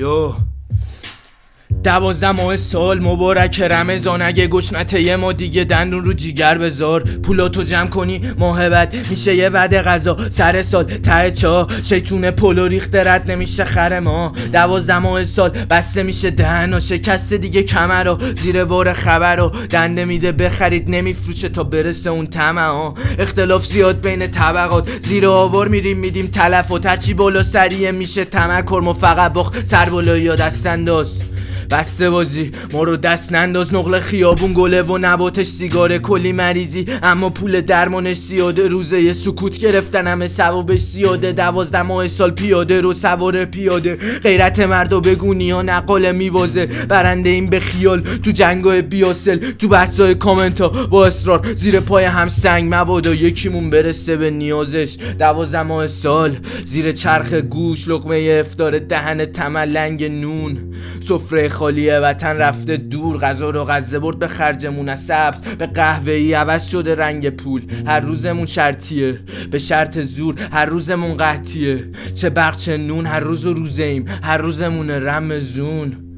یو 12 ماه سال مبارک رمضان، اگه گشنته یه ما دیگه دندون رو جیگر بذار. پولاتو جمع کنی ماه بعد میشه یه وعده غذا. سر سال ته چا شیطون پلو ریخته رد نمیشه خر ما. 12 ماه سال بسته میشه دهنا، شکسته دیگه کمرا زیر بار خبرا. دنده میده بخرید نمیفروشه تا برسه اون طمعا. اختلاف زیاد بین طبقات، زیر آوار میدیم تلفات. هرچی بالا سریه میشه تمکر، ما فقط باخ سر بالایی یا دست انداز. بسته بازی ما رو دست ننداز، نقل خیابون گله و نباتش سیگار کلی مریضی، اما پول درمانش زیاده. روزه یه سکوت گرفتن همه ثوابش زیاده. 12 ماه سال پیاده رو سوار پیاده، غیرت مردو بگونی ها نقاله میبازه. برنده این به خیال تو جنگای بیاسل، تو بحثای کامنت ها با اصرار زیر پای هم سنگ مبادا یکیمون برسه به نیازش. 12 ماه سال زیر چرخ گوش، لقمه افطار دهن تملنگ نون. سفره خالیه وطن رفته دور، غذا رو غزه برد به خرجمون. از سبز به قهوه‌ای عوض شده رنگ پول. هر روزمون شرطیه به شرط زور، هر روزمون قحطیه چه برق چه نون. هر روز و روزه ایم هر روزمون رمزون.